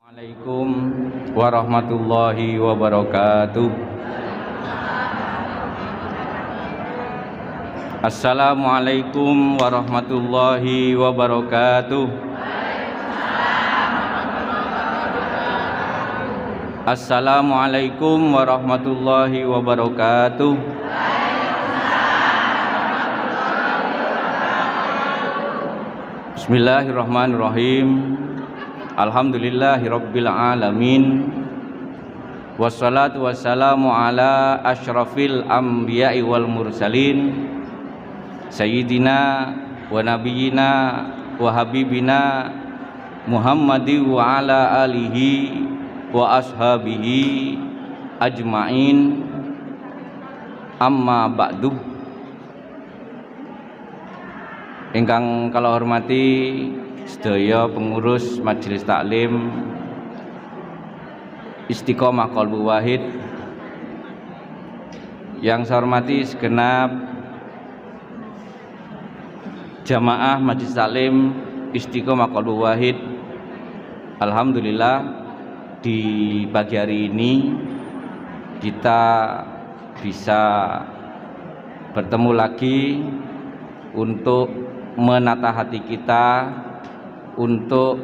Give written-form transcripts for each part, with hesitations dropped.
Assalamualaikum warahmatullahi wabarakatuh. Assalamualaikum warahmatullahi wabarakatuh. Assalamualaikum warahmatullahi wabarakatuh. Bismillahirrahmanirrahim. Alhamdulillahirabbil alamin. Wassalatu wassalamu ala asyrafil anbiya'i wal mursalin sayyidina wa nabiyyina wa habibina Muhammadin wa ala alihi wa ashabihi ajma'in. Amma ba'du. Ingkang kula hormati sedaya pengurus Majelis Taklim Istiqomah Qalbu Wahid, yang saya hormati segenap jamaah Majelis Taklim Istiqomah Qalbu Wahid. Alhamdulillah, di pagi hari ini kita bisa bertemu lagi untuk menata hati kita, untuk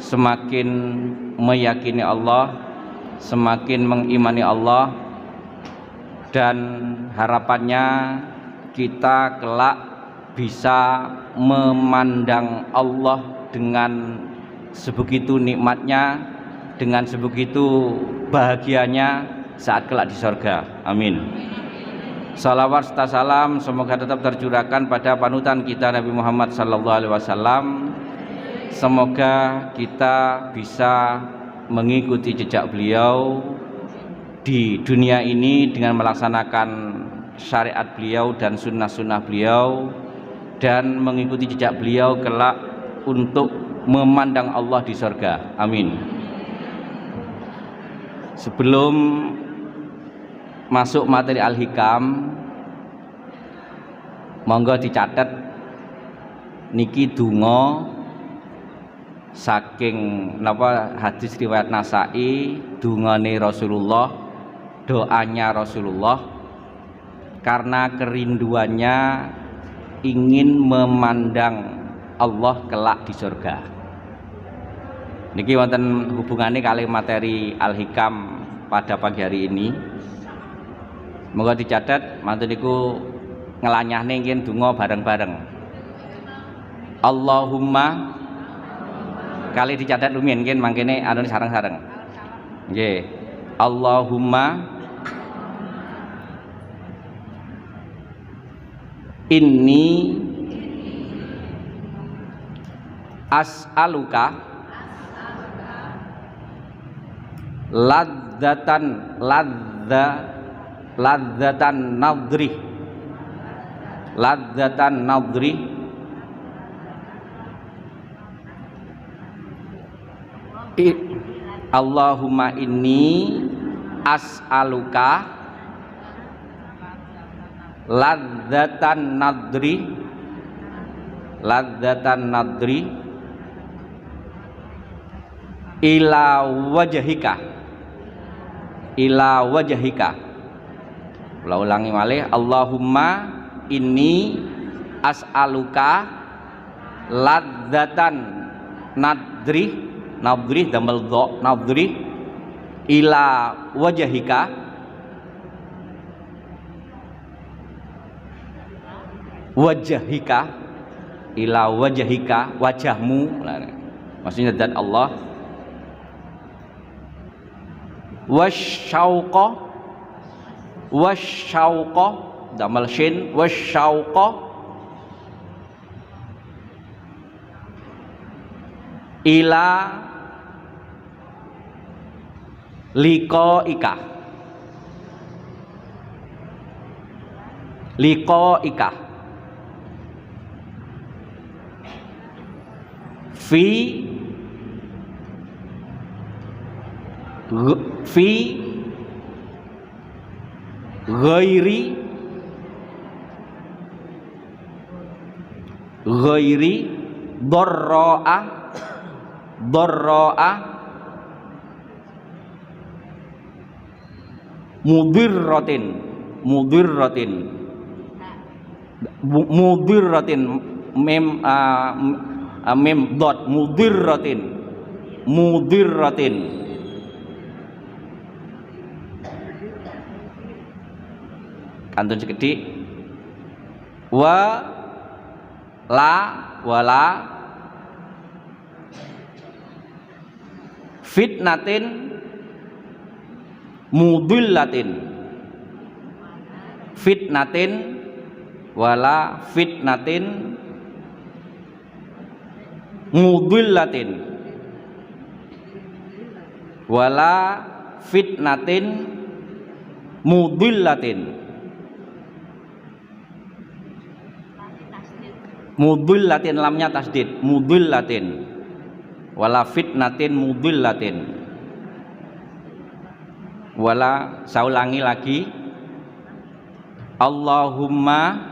semakin meyakini Allah, semakin mengimani Allah, dan harapannya kita kelak bisa memandang Allah dengan sebegitu nikmatnya, dengan sebegitu bahagianya saat kelak di surga. Amin. Salawat serta salam semoga tetap tercurahkan pada panutan kita Nabi Muhammad SAW. Semoga kita bisa mengikuti jejak beliau di dunia ini dengan melaksanakan syariat beliau dan sunnah-sunnah beliau, dan mengikuti jejak beliau kelak untuk memandang Allah di surga. Amin. Sebelum masuk materi Al-Hikam, monggo dicatat niki donga saking hadis riwayat Nasai, dungane Rasulullah, doanya Rasulullah, karena kerinduannya ingin memandang Allah kelak di surga. Niki wonten hubungannya kali materi Al-Hikam pada pagi hari ini. Moga dicatat, mantun niku ngelanyahne nggih donga bareng-bareng. Allahumma, kali dicatat lumiyan nggih mangkene anune sareng-sareng. Nggih. Allahumma inni as'aluka ladzatan nadri Allahumma inni as'aluka ladzatan nadri ila wajhika. Kula ulangi malih, Allahumma inni as'aluka ladzatan nadri damel dha nadri ila wajhika ila wajhika, wajahmu, maksudnya zat Allah. Wasyauqa damel shin, wasyauqa ila liqaika fi ghairi darra'a mudirratin mudirratin mudirratin mem dot mudirratin kantun sekedhik wala fitnatin mudillatin fitnatin wala fitnatin mudillatin wala fitnatin mudillatin mudillatin lamnya tasdid mudillatin wala fitnatin mudillatin wala saya ulangi lagi Allahumma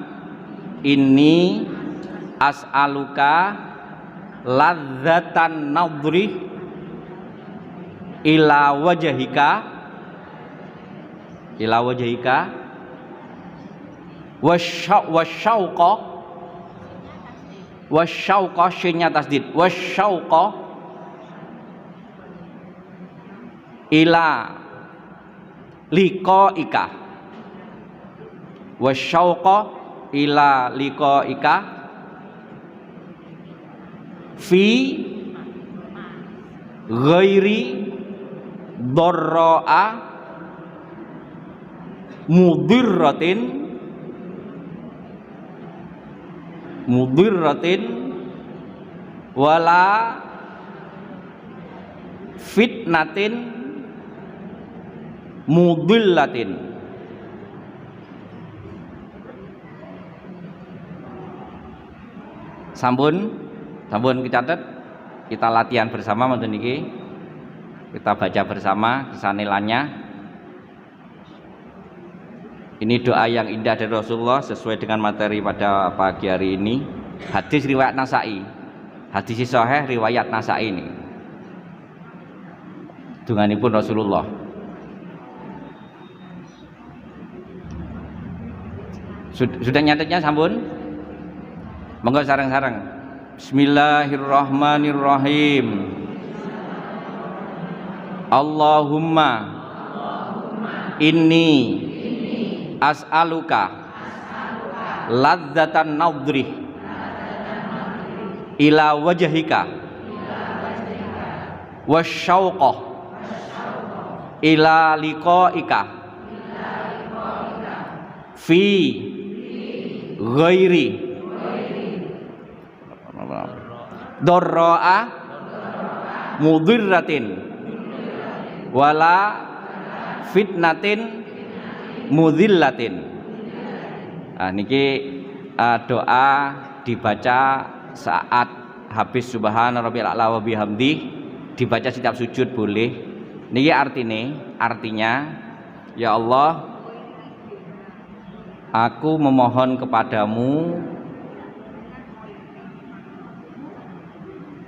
inni as'aluka ladzatan nadri ila wajhika wasyauqa syinya tasdid wasyauqa ila liqaika wasyauqa ila liqaika fi ghairi dharra'a mudirratin wala fitnatin mudillatin. Sampun dicatat, kita latihan bersama mboten niki. Kita baca bersama kisanilannya. Ini doa yang indah dari Rasulullah sesuai dengan materi pada pagi hari ini. Hadis riwayat Nasa'i. Hadis sahih riwayat Nasa'i ini. Dunganipun Rasulullah. Sudah nyatetnya sampun? Monggo sareng-sareng. Bismillahirrahmanirrahim. Allahumma inni as'aluka ladzatan nadri ila wajhika wasyauqa ila liqaika fi ghairi dharra'a mudirratin wala fitnatin mudillatin. Nah, niki doa dibaca saat habis subhana rabbiyal a'la wa bihamdi, dibaca setiap sujud boleh. Niki artinya ya Allah, aku memohon kepadamu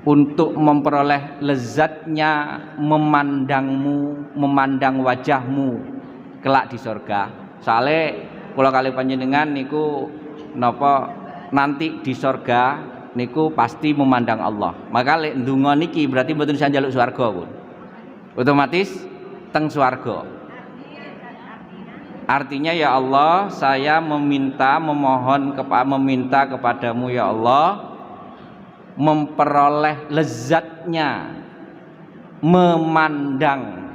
untuk memperoleh lezatnya memandangmu, memandang wajahmu kelak di surga. Soale kula kali panjenengan niku napa nanti di surga niku pasti memandang Allah. Maka lek ndonga niki berarti mboten bisa njaluk swarga pun. Otomatis teng swarga. Artinya ya Allah, saya meminta kepadamu ya Allah, memperoleh lezatnya memandang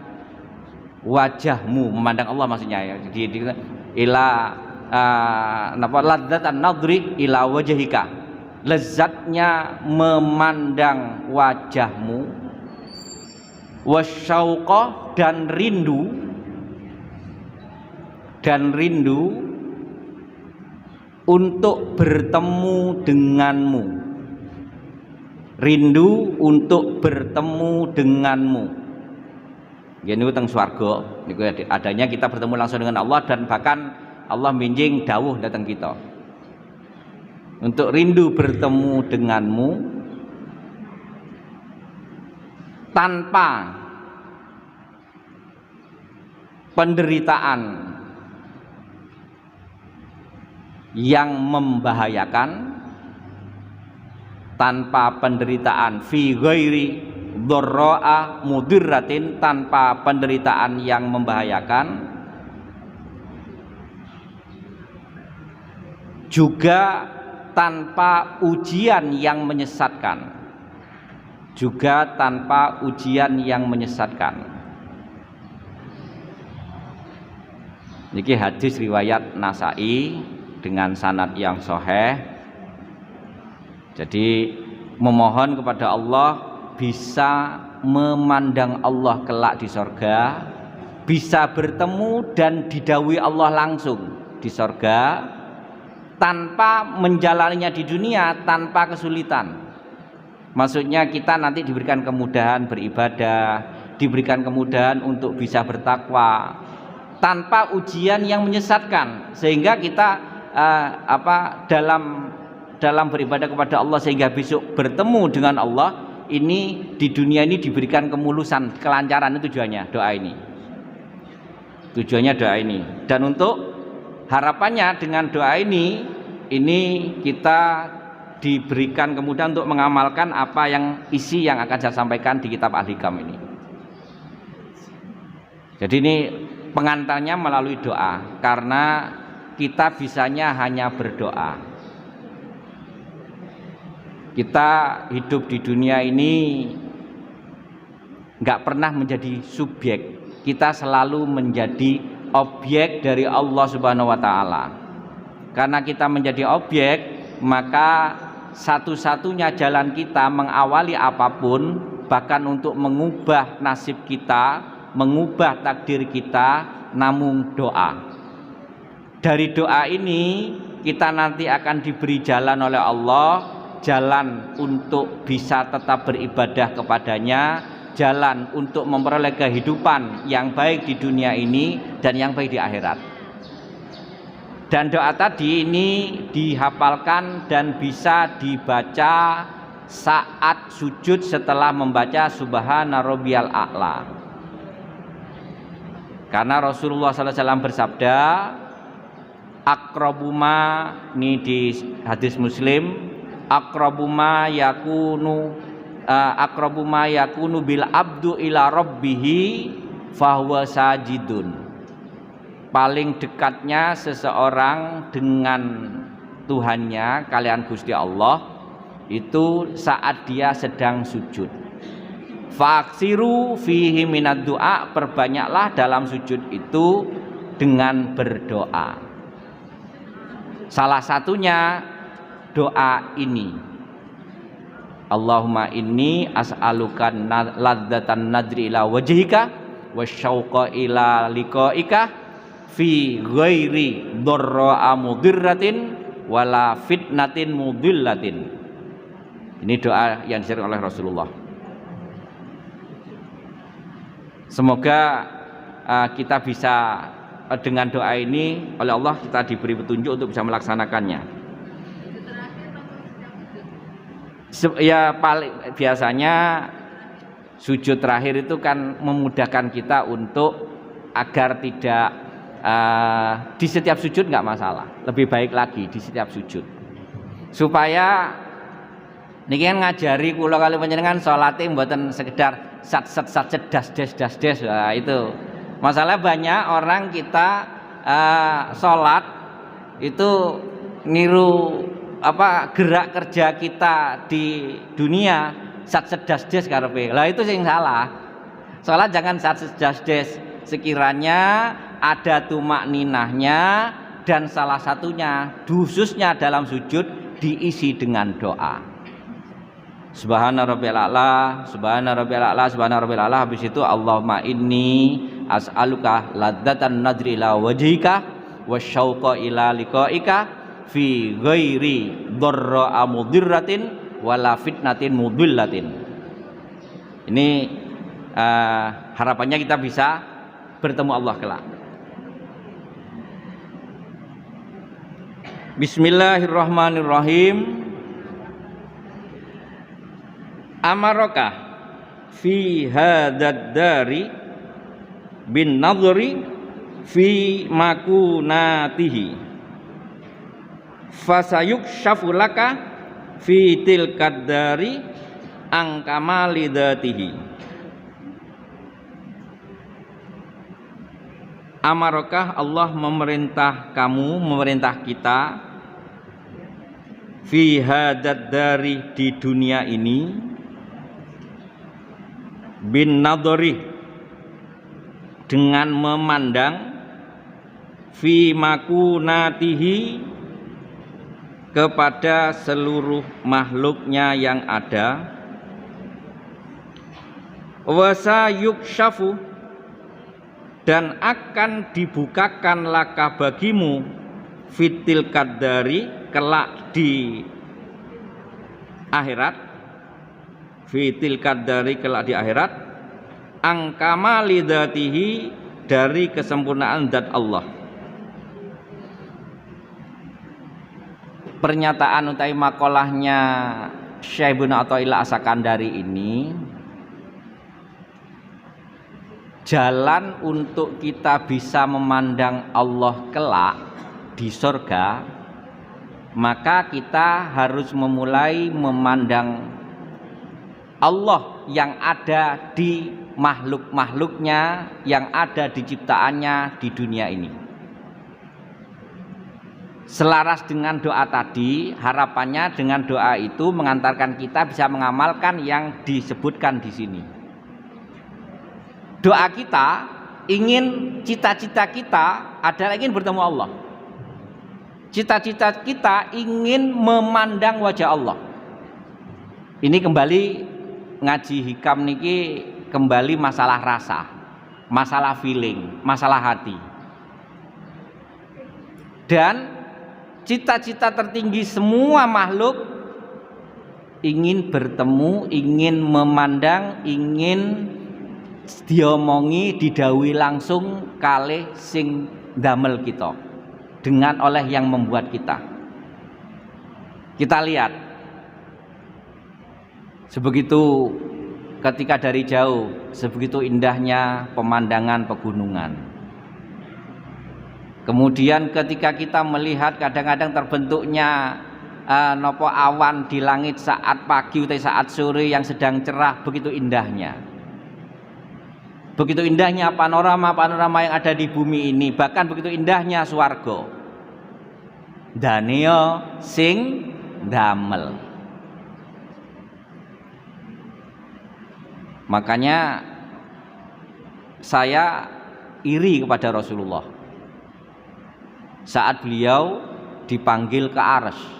wajahmu, memandang Allah maksudnya ya. Jadi ila napa ladzatan nadri ila wajhika, lezatnya memandang wajahmu, wasyauqa dan rindu untuk bertemu denganmu. Rindu untuk bertemu denganmu. Ya niku teng swarga niku adanya kita bertemu langsung dengan Allah, dan bahkan Allah minjing dawuh datang kita. Untuk rindu bertemu denganmu tanpa penderitaan yang membahayakan, tanpa penderitaan fi ghairi dharra'a mudirratin, tanpa penderitaan yang membahayakan, juga tanpa ujian yang menyesatkan, juga tanpa ujian yang menyesatkan. Niki hadis riwayat Nasa'i dengan sanad yang sahih. Jadi memohon kepada Allah bisa memandang Allah kelak di sorga, bisa bertemu dan didhawuhi Allah langsung di sorga, tanpa menjalaninya di dunia tanpa kesulitan. Maksudnya kita nanti diberikan kemudahan beribadah, diberikan kemudahan untuk bisa bertakwa, tanpa ujian yang menyesatkan, sehingga kita dalam beribadah kepada Allah sehingga besok bertemu dengan Allah ini di dunia ini diberikan kemulusan, kelancaran. Itu tujuannya doa ini. Tujuannya doa ini. Dan untuk harapannya dengan doa ini kita diberikan kemudahan untuk mengamalkan apa yang isi yang akan saya sampaikan di kitab Al-Hikam ini. Jadi ini pengantarnya melalui doa, karena kita bisanya hanya berdoa. Kita hidup di dunia ini nggak pernah menjadi subjek, kita selalu menjadi objek dari Allah Subhanahu wa Ta'ala. Karena kita menjadi objek, maka satu-satunya jalan kita mengawali apapun, bahkan untuk mengubah nasib kita, mengubah takdir kita, namun doa. Dari doa ini kita nanti akan diberi jalan oleh Allah, jalan untuk bisa tetap beribadah kepadanya, jalan untuk memperoleh kehidupan yang baik di dunia ini dan yang baik di akhirat. Dan doa tadi ini dihafalkan dan bisa dibaca saat sujud setelah membaca Subhana Rabbiyal A'la. Karena Rasulullah SAW bersabda, aqrabuma, ini di hadis Muslim, aqrabuma yakunu bil abdu ila rabbihi fahuwa sajidun. Paling dekatnya seseorang dengan Tuhannya, kalian Gusti Allah, itu saat dia sedang sujud. Faksiru fihi minad du'a, perbanyaklah dalam sujud itu dengan berdoa. Salah satunya doa ini, Allahumma inni as'aluka ladzatan nadri ila wajhika wasyauqa ila liqaika fi ghairi dharra mudirratin wala fitnatin mudillatin. Ini doa yang disebutkan oleh Rasulullah. Semoga kita bisa dengan doa ini oleh Allah kita diberi petunjuk untuk bisa melaksanakannya. Ya paling biasanya sujud terakhir itu kan memudahkan kita untuk agar tidak di setiap sujud nggak masalah, lebih baik lagi di setiap sujud, supaya niki kan ngajari kula kali panjenengan salate mboten sekedar sat das. Nah, itu masalah banyak orang kita salat itu niru gerak kerja kita di dunia sat das karepe. Lah itu sing salah. Salat jangan sat das. Sekiranya ada tumak ninahnya, dan salah satunya khususnya dalam sujud diisi dengan doa. Subhana rabbiyal a'la, subhana rabbiyal a'la, subhana rabbiyal a'la. Habis itu Allahumma inni as'aluka ladzatan nadri ila wajhika wasyauqa ila liqaika fi ghairi dharra mudirratin wala fitnatin mudillatin. Ini harapannya kita bisa bertemu Allah kelak. Bismillahirrahmanirrahim. Amaraka fi hadzal dari bin nadhri fi makunatihi fasayukshafu laka fi tilkad dari ang kamali dzatihi. Amarokah Allah memerintah kamu, memerintah kita fi hadad dari di dunia ini bin nadhari dengan memandang fi makunatihi kepada seluruh makhluknya yang ada, wasa yukshafu dan akan dibukakan laka bagimu fitil kadari kelak di akhirat, fitil kadari kelak di akhirat, angkamali dzatihi dari kesempurnaan zat Allah. Pernyataan utai makolahnya Syekh Ibnu Athaillah As-Sakandari ini jalan untuk kita bisa memandang Allah kelak di surga, maka kita harus memulai memandang Allah yang ada di makhluk-makhluknya, yang ada di ciptaannya di dunia ini. Selaras dengan doa tadi, harapannya dengan doa itu mengantarkan kita bisa mengamalkan yang disebutkan di sini. Doa kita ingin, cita-cita kita adalah ingin bertemu Allah. Cita-cita kita ingin memandang wajah Allah. Ini kembali ngaji hikam niki kembali masalah rasa, masalah feeling, masalah hati. Dan cita-cita tertinggi semua makhluk ingin bertemu, ingin memandang, ingin diomongi, didhawuhi langsung kalih sing damel kita, dengan oleh yang membuat kita. Kita lihat sebegitu ketika dari jauh, sebegitu indahnya pemandangan pegunungan. Kemudian ketika kita melihat kadang-kadang terbentuknya nopo awan di langit saat pagi atau saat sore yang sedang cerah, begitu indahnya. Begitu indahnya panorama-panorama yang ada di bumi ini, bahkan begitu indahnya swarga. Daneo sing damel. Makanya saya iri kepada Rasulullah saat beliau dipanggil ke arsy.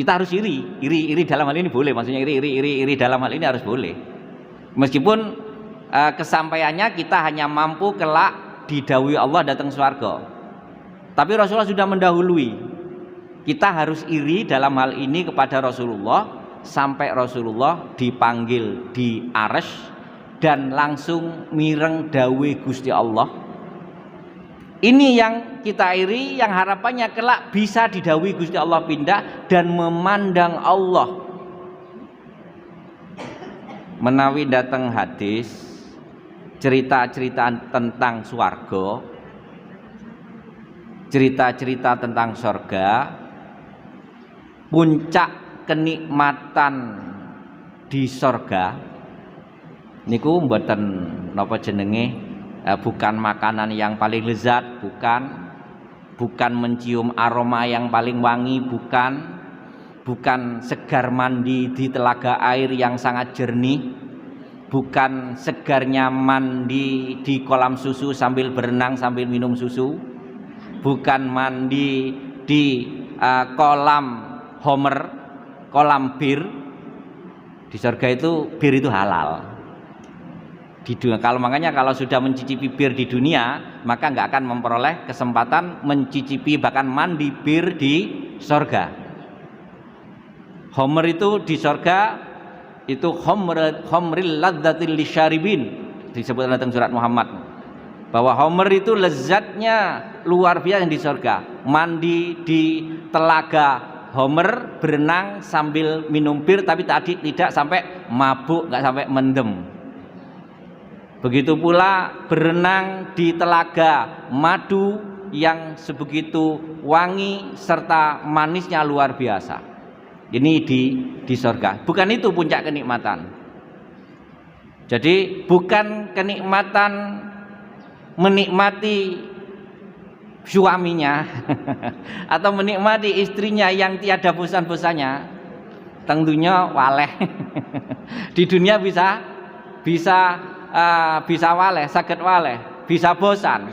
Kita harus iri dalam hal ini boleh, maksudnya iri dalam hal ini harus boleh. Meskipun kesampaiannya kita hanya mampu kelak didhawuhi Allah datang swarga. Tapi Rasulullah sudah mendahului. Kita harus iri dalam hal ini kepada Rasulullah sampai Rasulullah dipanggil di arsy dan langsung mireng dawuh Gusti Allah. Ini yang kita iri, yang harapannya kelak bisa didhawuhi Gusti Allah pindah dan memandang Allah. Menawi datang hadis cerita-cerita tentang swarga, cerita-cerita tentang surga, puncak kenikmatan di surga niku mboten napa jenenge, bukan makanan yang paling lezat, bukan mencium aroma yang paling wangi, bukan segar mandi di telaga air yang sangat jernih, bukan segarnya mandi di kolam susu sambil berenang sambil minum susu, bukan mandi di kolam homer, kolam bir. Di surga itu bir itu halal. Makanya kalau sudah mencicipi bir di dunia, maka nggak akan memperoleh kesempatan mencicipi bahkan mandi bir di surga. Homer itu di surga itu homril ladzatil lisyaribin, disebut dalam surat Muhammad bahwa homer itu lezatnya luar biasa di surga. Mandi di telaga homer, berenang sambil minum bir, tapi tadi tidak sampai mabuk, nggak sampai mendem. Begitu pula berenang di telaga madu yang sebegitu wangi serta manisnya luar biasa. Ini di surga. Bukan itu puncak kenikmatan. Jadi bukan kenikmatan menikmati suaminya atau menikmati istrinya yang tiada bosan-bosannya. Tentunya waleh. Di dunia bisa waleh, saged waleh, bisa bosan.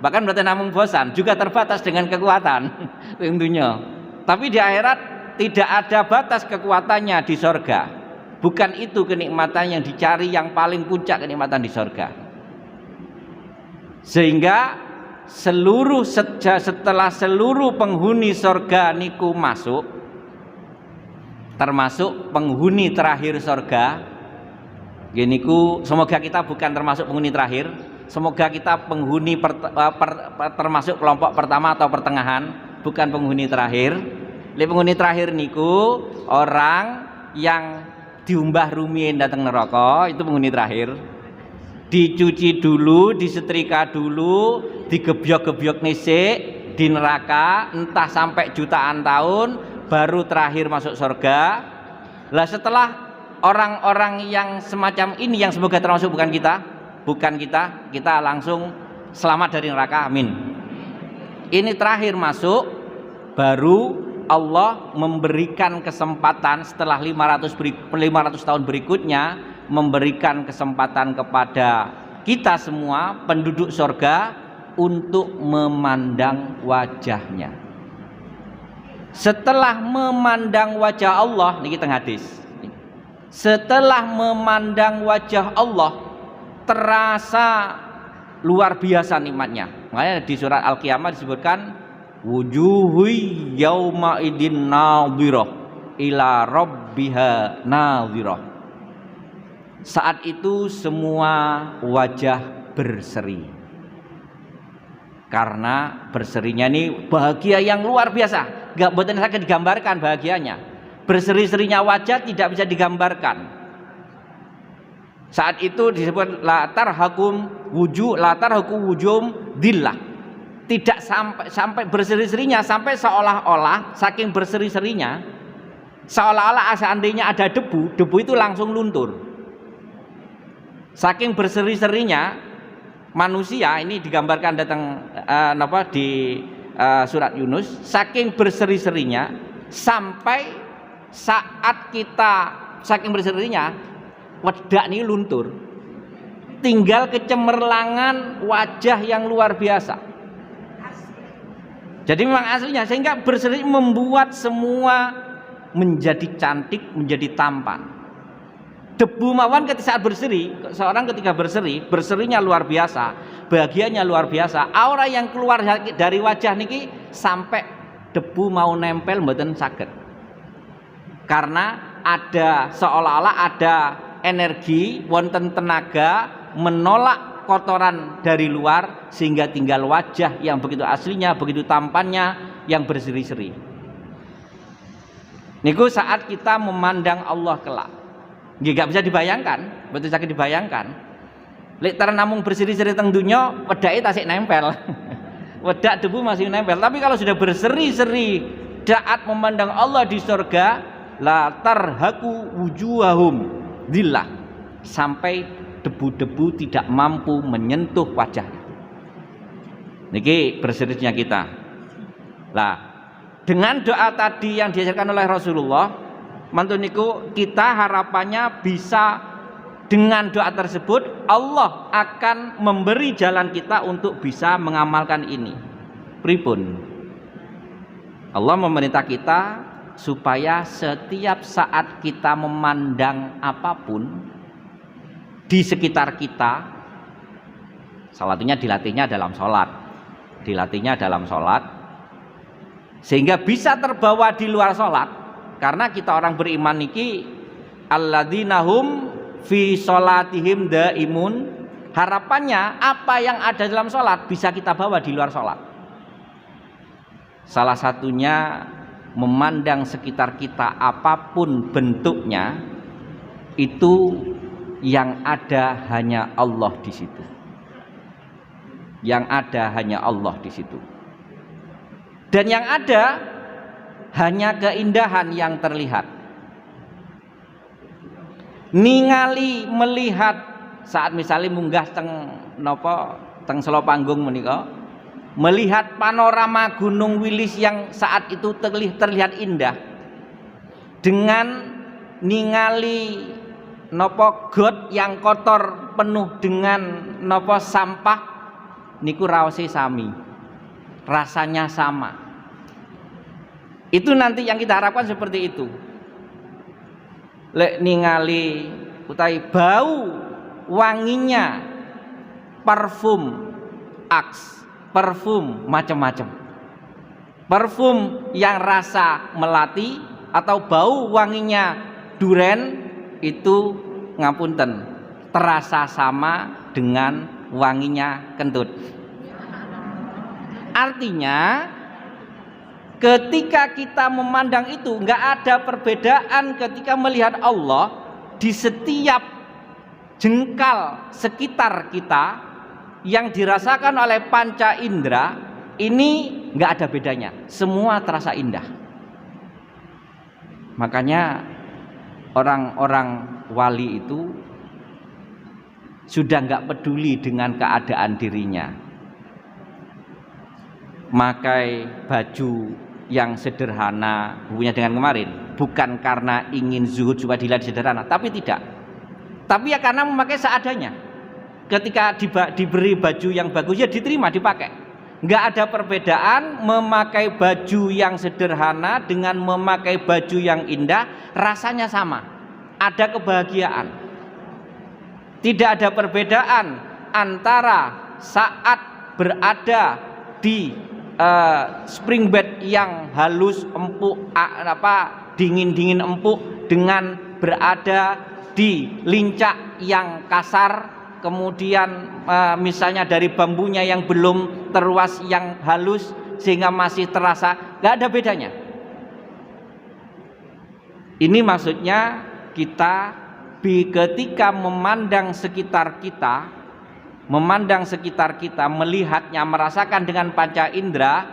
Bahkan berarti namung bosan juga terbatas dengan kekuatan tentunya. Tapi di akhirat tidak ada batas kekuatannya di surga. Bukan itu kenikmatan yang dicari, yang paling puncak kenikmatan di surga. Sehingga setelah seluruh penghuni surga niku masuk, termasuk penghuni terakhir surga, giniku semoga kita bukan termasuk penghuni terakhir, semoga kita penghuni termasuk kelompok pertama atau pertengahan, bukan penghuni terakhir. Penghuni terakhir niku orang yang diumbah rumiyin datang neraka, itu penghuni terakhir. Dicuci dulu, disetrika dulu, digebyok-gebyok nisik di neraka entah sampai jutaan tahun, baru terakhir masuk surga. Lah setelah orang-orang yang semacam ini, yang semoga termasuk bukan kita langsung selamat dari neraka, amin. Ini terakhir masuk, baru Allah memberikan kesempatan setelah 500 tahun berikutnya, memberikan kesempatan kepada kita semua penduduk surga untuk memandang wajahnya. Setelah memandang wajah Allah, niki teng hadis. Setelah memandang wajah Allah, terasa luar biasa nikmatnya. Makanya di surat Al-Qiyamah disebutkan wujuhui yauma idin nadhirah ila rabbiha nadhirah. Saat itu semua wajah berseri. Karena berserinya ini bahagia yang luar biasa. Gak boten saged digambarkan bahagianya. Berseri-serinya wajah tidak bisa digambarkan. Saat itu disebut la tarhaqum wujum dillah. Tidak sampai berseri-serinya, sampai seolah-olah saking berseri-serinya, seolah-olah seandainya ada debu itu langsung luntur. Saking berseri-serinya manusia, ini digambarkan datang di surat Yunus, saking berseri-serinya sampai saat kita saking berseri-serinya wedak ini luntur, tinggal kecemerlangan wajah yang luar biasa. Jadi memang aslinya, sehingga berseri membuat semua menjadi cantik, menjadi tampan. Debu mawon ketika saat berseri, seorang ketika berserinya luar biasa, bahagianya luar biasa. Aura yang keluar dari wajah niki sampai debu mau nempel mboten saged. Karena ada seolah-olah ada energi, wonten tenaga menolak kotoran dari luar, sehingga tinggal wajah yang begitu aslinya, begitu tampannya, yang berseri-seri. Niku saat kita memandang Allah kelak. Nggak bisa dibayangkan, betul sakit dibayangkan. Lek namung berseri-seri teng dunya, wedake tasik nempel. Wedak debu masih nempel. Tapi kalau sudah berseri-seri saat memandang Allah di surga, la tarhaqu wujuhahum dillah, sampai debu-debu tidak mampu menyentuh wajah. Niki berserinya kita. Lah, dengan doa tadi yang diajarkan oleh Rasulullah, mantun niku kita harapannya bisa dengan doa tersebut Allah akan memberi jalan kita untuk bisa mengamalkan ini. Pripun? Allah memerintah kita supaya setiap saat kita memandang apapun di sekitar kita, salah satunya dilatihnya dalam sholat, sehingga bisa terbawa di luar sholat. Karena kita orang beriman niki alladzina-hum fi sholatihim daimun, harapannya apa yang ada dalam sholat bisa kita bawa di luar sholat. Salah satunya memandang sekitar kita apapun bentuknya, itu yang ada hanya Allah di situ. Yang ada hanya Allah di situ. Dan yang ada hanya keindahan yang terlihat. Ningali melihat saat misalnya munggah teng napa teng selo panggung menika, melihat panorama Gunung Wilis yang saat itu terlihat indah, dengan ningali napa got yang kotor penuh dengan napa sampah niku raose sami, rasanya sama. Itu nanti yang kita harapkan seperti itu. Lek ningali utai bau wanginya parfum aks, parfum macam-macam, parfum yang rasa melati atau bau wanginya duren, itu ngapunten terasa sama dengan wanginya kentut. Artinya ketika kita memandang itu nggak ada perbedaan ketika melihat Allah di setiap jengkal sekitar kita yang dirasakan oleh panca indera ini, nggak ada bedanya, semua terasa indah. Makanya orang-orang wali itu sudah nggak peduli dengan keadaan dirinya, makai baju yang sederhana hubungannya dengan kemarin, bukan karena ingin zuhud supaya dilihat sederhana, tapi tidak, tapi ya karena memakai seadanya. Ketika diberi baju yang bagus ya diterima, dipakai. Nggak ada perbedaan memakai baju yang sederhana dengan memakai baju yang indah, rasanya sama, ada kebahagiaan. Tidak ada perbedaan antara saat berada di spring bed yang halus empuk dingin empuk dengan berada di lincah yang kasar, kemudian misalnya dari bambunya yang belum teruas yang halus sehingga masih terasa, nggak ada bedanya. Ini maksudnya kita ketika memandang sekitar kita, melihatnya, merasakan dengan panca indera,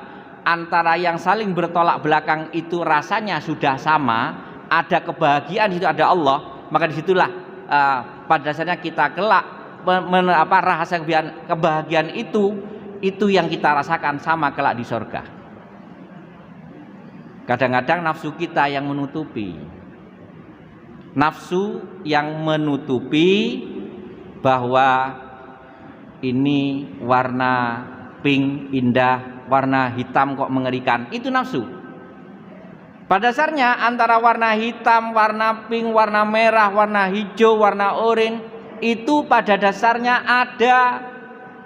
antara yang saling bertolak belakang itu rasanya sudah sama, ada kebahagiaan, itu ada Allah, maka disitulah pada dasarnya kita kelak rahasia kebahagiaan itu yang kita rasakan sama kelak di surga. Kadang-kadang nafsu kita yang menutupi, bahwa ini warna pink indah, warna hitam kok mengerikan, itu nafsu. Pada dasarnya antara warna hitam, warna pink, warna merah, warna hijau, warna oranye, itu pada dasarnya ada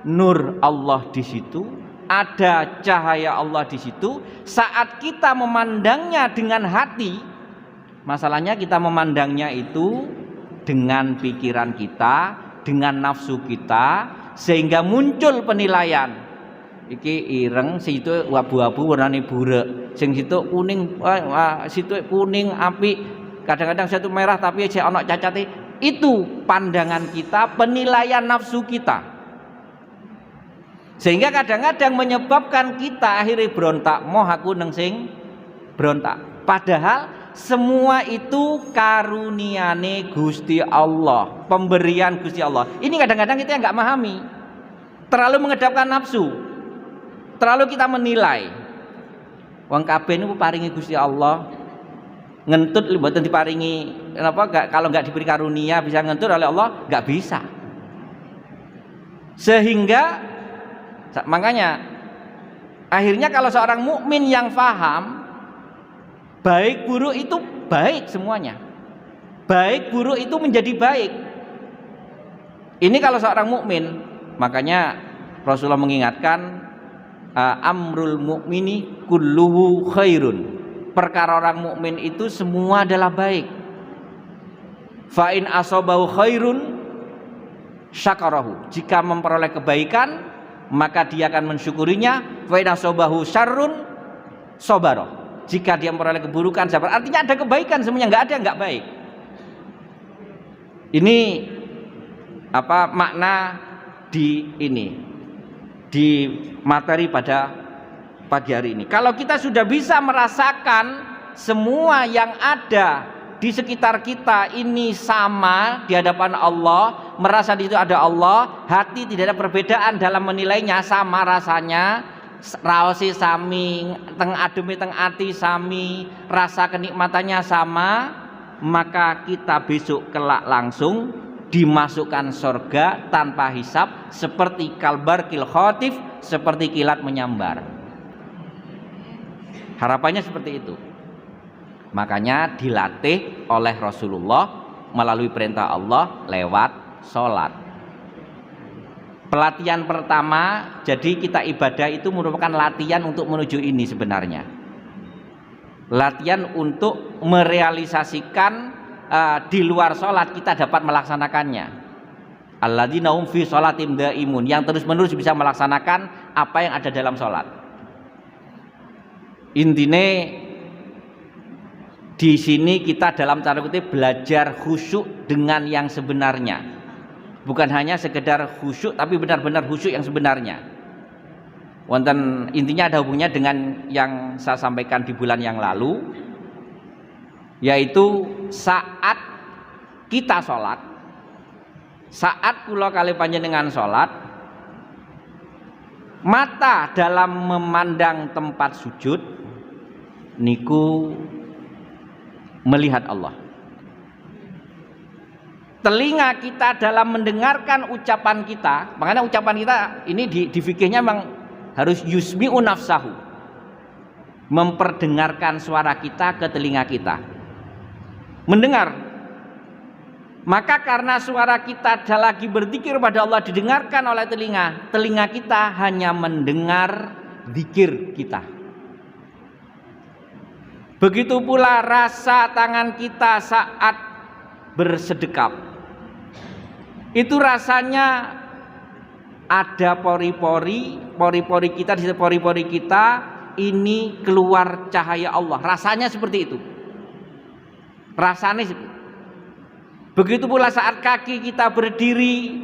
nur Allah di situ, ada cahaya Allah di situ. Saat kita memandangnya dengan hati, masalahnya kita memandangnya itu dengan pikiran kita, dengan nafsu kita, sehingga muncul penilaian. Iki ireng, situ abu-abu warnane burek, sing situ kuning, situ kuning apik, kadang-kadang situ merah tapi cek ana cacate. Itu pandangan kita, penilaian nafsu kita, sehingga kadang-kadang menyebabkan kita akhirnya berontak, moh aku neng sing berontak. Padahal semua itu karuniane Gusti Allah, pemberian Gusti Allah. Ini kadang-kadang kita nggak memahami, terlalu mengedapkan nafsu, terlalu kita menilai. Wong kabeh niku paringi Gusti Allah, ngentut mboten diparingi kenapa, kalau nggak diberi karunia bisa ngentut oleh Allah, nggak bisa. Sehingga makanya akhirnya kalau seorang mukmin yang paham baik buruk itu baik semuanya, baik buruk itu menjadi baik. Ini kalau seorang mukmin. Makanya Rasulullah mengingatkan amrul mukmini kulluhu khairun. Perkara orang mukmin itu semua adalah baik. Fa in asabahu khairun syakarahu. Jika memperoleh kebaikan maka dia akan mensyukurinya. Fa in asabahu syarrun sabara. Jika dia memperoleh keburukan sabar. Artinya ada kebaikan semuanya, nggak ada yang nggak baik. Ini makna di ini, di materi pada pagi hari ini. Kalau kita sudah bisa merasakan semua yang ada di sekitar kita ini sama di hadapan Allah, merasa di situ ada Allah, hati tidak ada perbedaan dalam menilainya, sama rasanya, raosi sami, teng ademi teng ati sami, rasa kenikmatannya sama, maka kita besok kelak langsung dimasukkan surga tanpa hisab, seperti kalbarkil khotif, seperti kilat menyambar. Harapannya seperti itu. Makanya dilatih oleh Rasulullah melalui perintah Allah lewat sholat. Pelatihan pertama, jadi kita ibadah itu merupakan latihan untuk menuju ini sebenarnya. Latihan untuk merealisasikan di luar sholat kita dapat melaksanakannya. Alladzina hum fi sholatim daimun, yang terus-menerus bisa melaksanakan apa yang ada dalam sholat. Intinya di sini kita dalam tanda kutip belajar khusyuk dengan yang sebenarnya, bukan hanya sekedar khusyuk, tapi benar-benar khusyuk yang sebenarnya. Wonten intinya ada hubungannya dengan yang saya sampaikan di bulan yang lalu, yaitu saat kita sholat, saat kula kali panjenengan sholat, mata dalam memandang tempat sujud niku melihat Allah. Telinga kita dalam mendengarkan ucapan kita, makanya ucapan kita ini di fikihnya memang harus yusmi'u nafsahu, memperdengarkan suara kita ke telinga kita, mendengar. Maka karena suara kita lagi berzikir pada Allah didengarkan oleh telinga kita hanya mendengar zikir kita. Begitu pula rasa tangan kita saat bersedekap, itu rasanya ada pori-pori kita, di pori-pori kita ini keluar cahaya Allah, rasanya seperti itu, rasanya seperti itu. Begitu pula saat kaki kita berdiri,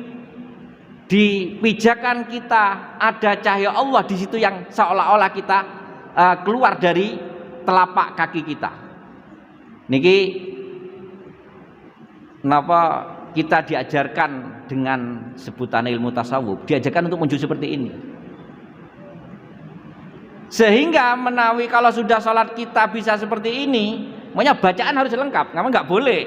di pijakan kita ada cahaya Allah di situ yang seolah-olah kita keluar dari telapak kaki kita. Niki kenapa kita diajarkan dengan sebutan ilmu tasawuf, diajarkan untuk menuju seperti ini, sehingga menawi kalau sudah sholat kita bisa seperti ini, makanya bacaan harus lengkap, nggak boleh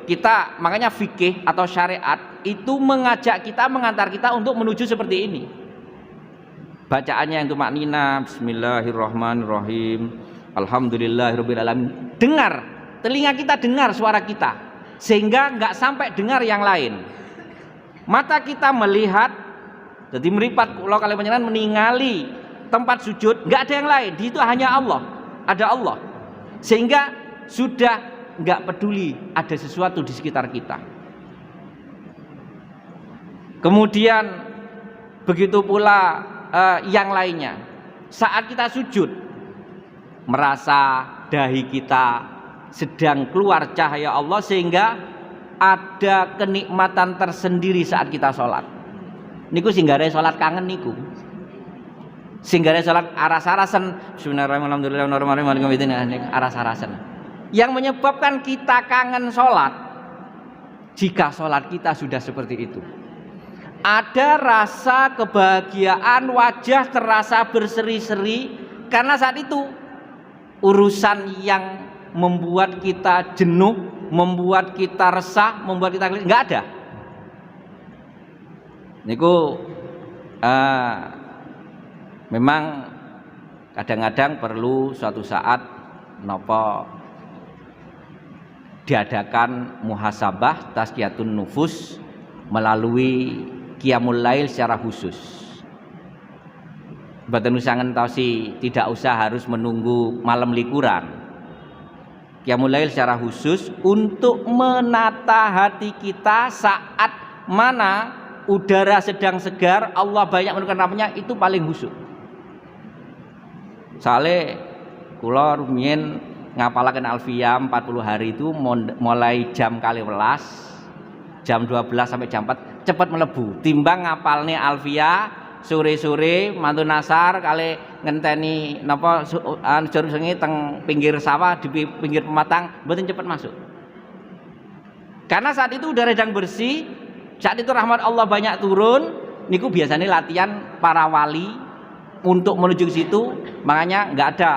kita, makanya fikih atau syariat itu mengajak kita, mengantar kita untuk menuju seperti ini. Bacaannya yang tumaknina, bismillahirrahmanirrahim, alhamdulillahirabbil alamin. Dengar, telinga kita dengar suara kita, sehingga nggak sampai dengar yang lain. Mata kita melihat, jadi meripat kalau kalian panjenengan meningali tempat sujud, nggak ada yang lain, di situ hanya Allah, ada Allah, sehingga sudah nggak peduli ada sesuatu di sekitar kita. Kemudian begitu pula yang lainnya, saat kita sujud merasa dahi kita sedang keluar cahaya Allah, sehingga ada kenikmatan tersendiri saat kita sholat. Niku singgare sholat kangen niku, singgare sholat aras-arasan, bismillahirrahmanirrahim, aras-arasan, yang menyebabkan kita kangen sholat. Jika sholat kita sudah seperti itu, ada rasa kebahagiaan, wajah terasa berseri-seri, karena saat itu urusan yang membuat kita jenuh, membuat kita resah, membuat kita nggak ada. Niku memang kadang-kadang perlu suatu saat nopo diadakan muhasabah tazkiyatun nufus melalui qiyamul lail secara khusus. Mboten usah ngentosi, tidak usah harus menunggu malam likuran. Qiyamul lail secara khusus untuk menata hati kita saat mana udara sedang segar, Allah banyak menurunkan rahmatnya, itu paling khusyuk. Soalnya kula rumiyin ngapalaken alfiyah 40 hari itu mulai jam 12 jam 12 sampai jam 4 cepat melebu timbang ngapalne alfiah sore-sore mantu nasar kali ngenteni napa jur sengi teng pinggir sawah di pinggir pematang mboten cepat masuk. Karena saat itu udara sedang bersih, saat itu rahmat Allah banyak turun, niku biasanya latihan para wali untuk menuju ke situ, makanya nggak ada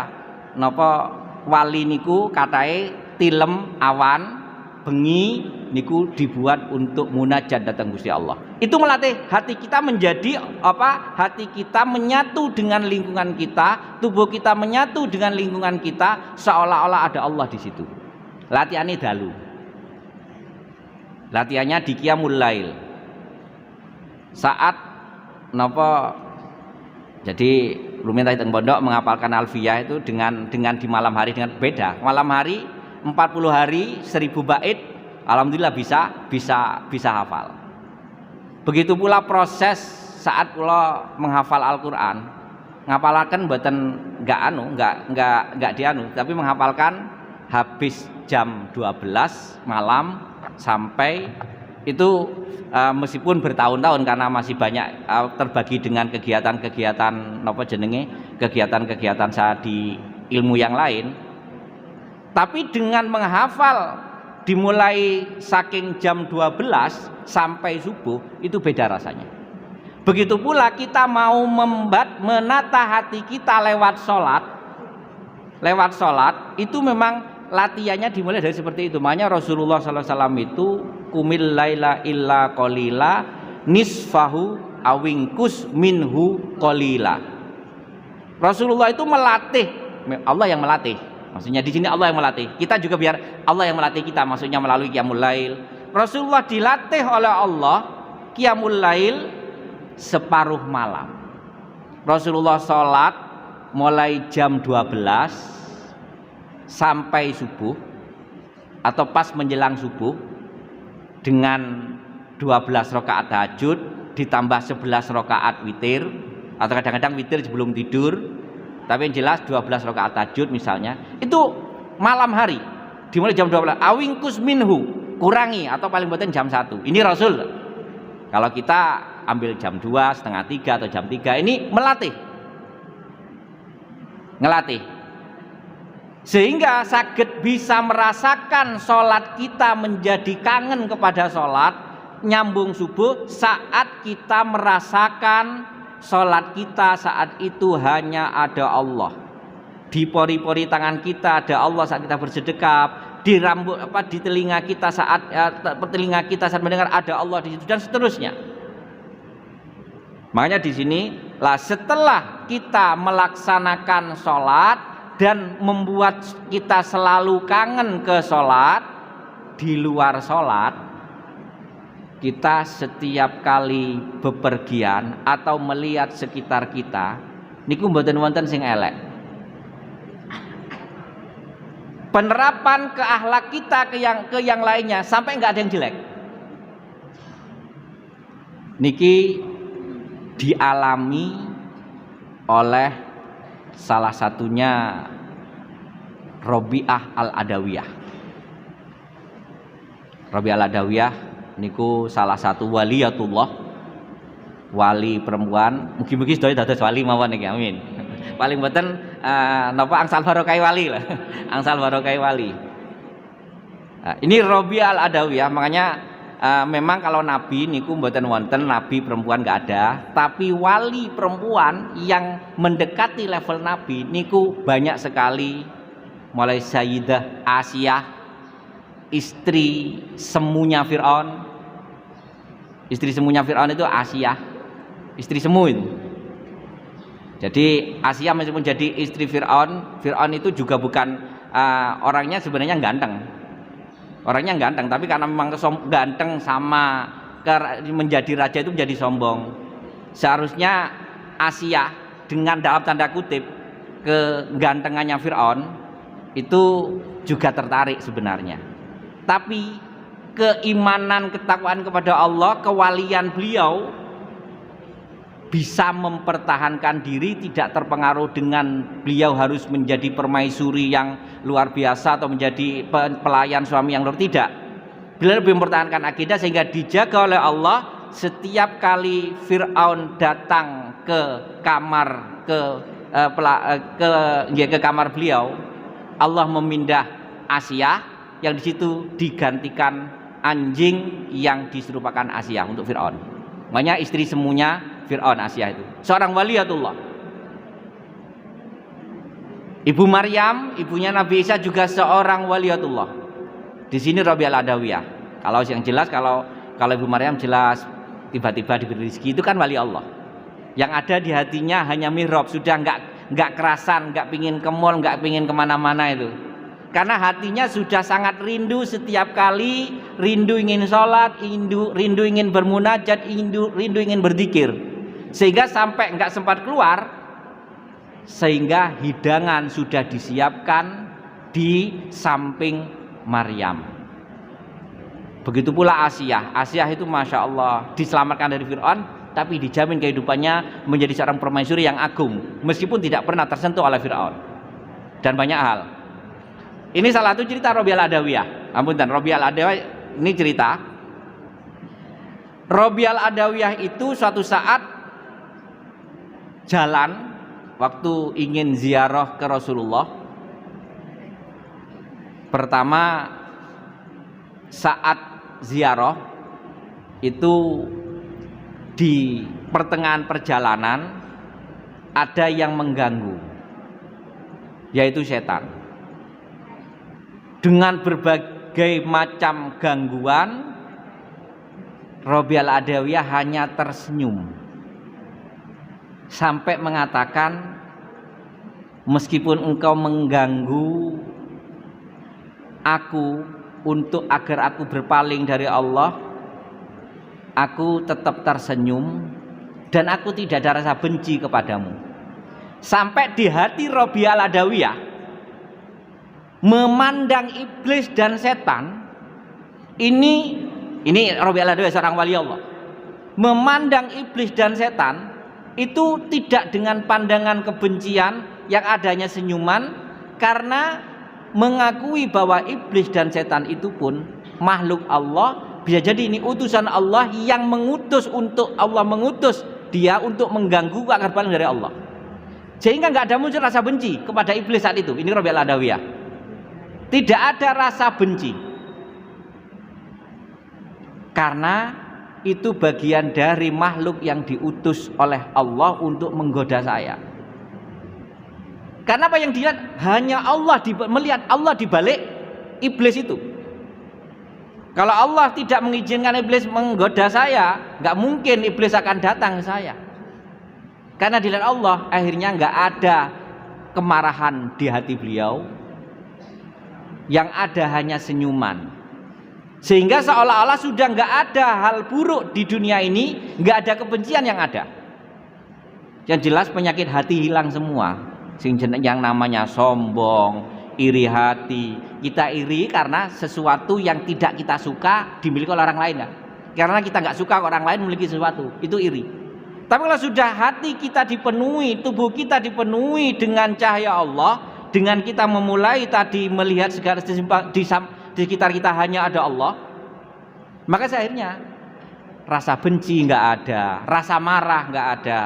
napa wali niku katai tilem awan bengi niku dibuat untuk munajat datang Gusti Allah. Itu melatih hati kita menjadi apa? Hati kita menyatu dengan lingkungan kita, tubuh kita menyatu dengan lingkungan kita seolah-olah ada Allah di situ. Latihannya dalu. Latihannya di Qiyamul Lail. Saat napa jadi rumiyin teng pondok menghafalkan alfiyah itu dengan di malam hari dengan beda. Malam hari 40 hari 1000 bait alhamdulillah bisa hafal. Begitu pula proses saat kula menghafal Al-Qur'an. Ngapalaken mboten enggak dianu, tapi menghafalkan habis jam 12 malam sampai itu meskipun bertahun-tahun karena masih banyak terbagi dengan kegiatan-kegiatan napa jenenge kegiatan-kegiatan saya di ilmu yang lain, tapi dengan menghafal dimulai saking jam 12 sampai subuh itu beda rasanya. Begitu pula kita mau menata hati kita lewat sholat itu memang latihannya dimulai dari seperti itu. Makanya Rasulullah SAW itu kumil laila illa qalila nisfahu awingkus minhu qalila. Rasulullah itu melatih, Allah yang melatih. Maksudnya di sini Allah yang melatih. Kita juga biar Allah yang melatih kita, maksudnya melalui Qiyamul Lail. Rasulullah dilatih oleh Allah Qiyamul Lail separuh malam. Rasulullah sholat mulai jam 12 sampai subuh atau pas menjelang subuh dengan 12 rakaat tahajud ditambah 11 rakaat witir atau kadang-kadang witir sebelum tidur, tapi yang jelas 12 rakaat tahajud misalnya itu malam hari dimulai jam 12 awingkus minhu kurangi atau paling boten jam 1 ini Rasul. Kalau kita ambil jam 2, setengah 3 atau jam 3 ini ngelatih sehingga saged bisa merasakan sholat kita menjadi kangen kepada sholat nyambung subuh saat kita merasakan sholat kita saat itu hanya ada Allah, di pori-pori tangan kita ada Allah saat kita bersedekap, di rambut di telinga kita saat mendengar ada Allah di situ dan seterusnya. Makanya di sini lah setelah kita melaksanakan sholat dan membuat kita selalu kangen ke sholat, di luar sholat kita setiap kali bepergian atau melihat sekitar kita niku mboten wonten sing elek. Penerapan ke akhlak kita ke yang lainnya sampai nggak ada yang jelek. Niki dialami oleh salah satunya Robiah Al-Adawiyah. Robiah Al-Adawiyah niku salah satu waliyatullah, wali perempuan. Mugi-mugi sedaya dados wali mawon niki amin. Paling boten napa angsal barokai wali lah. Angsal barokai wali. Ini Robiah Al-Adawiyah, makanya memang kalau nabi niku mboten wonten nabi perempuan nggak ada, tapi wali perempuan yang mendekati level nabi niku banyak sekali, mulai Sayyidah Asiyah, istri semunya Fir'aun. Istri semunya Fir'aun itu Asiyah, istri semu itu. Jadi Asiyah meskipun jadi istri Fir'aun, Fir'aun itu juga bukan orangnya sebenarnya ganteng. Orangnya ganteng, tapi karena memang ganteng sama menjadi raja itu menjadi sombong. Seharusnya Asiyah dengan dalam tanda kutip kegantengannya Fir'aun itu juga tertarik sebenarnya. Tapi keimanan, ketakwaan kepada Allah, kewalian beliau bisa mempertahankan diri, tidak terpengaruh dengan beliau harus menjadi permaisuri yang luar biasa atau menjadi pelayan suami yang luar, tidak. Beliau lebih mempertahankan akidah sehingga dijaga oleh Allah. Setiap kali Fir'aun datang ke kamar ke kamar beliau, Allah memindah Asiyah yang di situ digantikan anjing yang diserupakan Asiyah untuk Fir'aun. Makanya istri semuanya Fir'aun Asiyah itu seorang waliatullah. Ibu Maryam, ibunya Nabi Isa juga seorang waliatullah. Di sini Rabi'ah al-Adawiyah. Kalau yang jelas kalau Ibu Maryam jelas tiba-tiba diberi rezeki itu kan wali Allah. Yang ada di hatinya hanya mihrab, sudah nggak kerasan, nggak pingin ke mall, nggak pingin kemana-mana itu. Karena hatinya sudah sangat rindu setiap kali, rindu ingin sholat, rindu ingin bermunajat, rindu ingin berzikir. Sehingga sampai nggak sempat keluar, sehingga hidangan sudah disiapkan di samping Maryam. Begitu pula Asiyah. Asiyah itu Masya Allah diselamatkan dari Fir'aun, tapi dijamin kehidupannya menjadi seorang permaisuri yang agung, meskipun tidak pernah tersentuh oleh Fir'aun. Dan banyak hal. Ini salah satu cerita Rabi'ah al-Adawiyah. Ampunten, Rabi'ah al-Adawiyah ini cerita. Rabi'ah al-Adawiyah itu suatu saat jalan waktu ingin ziarah ke Rasulullah. Pertama saat ziarah itu di pertengahan perjalanan ada yang mengganggu, yaitu setan. Dengan berbagai macam gangguan, Rabi'ah al-Adawiyah hanya tersenyum sampai mengatakan, meskipun engkau mengganggu aku untuk agar aku berpaling dari Allah, aku tetap tersenyum dan aku tidak ada rasa benci kepadamu. Sampai di hati Rabi'ah al-Adawiyah memandang iblis dan setan. Ini Rabi'ah al-Adawiyah seorang wali Allah. Memandang iblis dan setan itu tidak dengan pandangan kebencian, yang adanya senyuman, karena mengakui bahwa iblis dan setan itu pun makhluk Allah. Bisa jadi ini utusan Allah yang mengutus dia untuk mengganggu agar balik dari Allah, sehingga nggak ada muncul rasa benci kepada iblis saat itu. Ini Rabi'ah al-Adawiyah, tidak ada rasa benci, karena itu bagian dari makhluk yang diutus oleh Allah untuk menggoda saya. Karena apa yang dilihat hanya Allah, melihat Allah di balik iblis itu. Kalau Allah tidak mengizinkan iblis menggoda saya, nggak mungkin iblis akan datang ke saya. Karena dilihat Allah, akhirnya nggak ada kemarahan di hati beliau, yang ada hanya senyuman. Sehingga seolah-olah sudah nggak ada hal buruk di dunia ini, nggak ada kebencian yang ada. Yang jelas penyakit hati hilang semua. Yang namanya sombong, iri hati. Kita iri karena sesuatu yang tidak kita suka dimiliki oleh orang lain kan? Karena kita nggak suka orang lain memiliki sesuatu, itu iri. Tapi kalau sudah hati kita dipenuhi, tubuh kita dipenuhi dengan cahaya Allah, dengan kita memulai tadi melihat segala di sekitar kita hanya ada Allah, maka akhirnya rasa benci nggak ada, rasa marah nggak ada,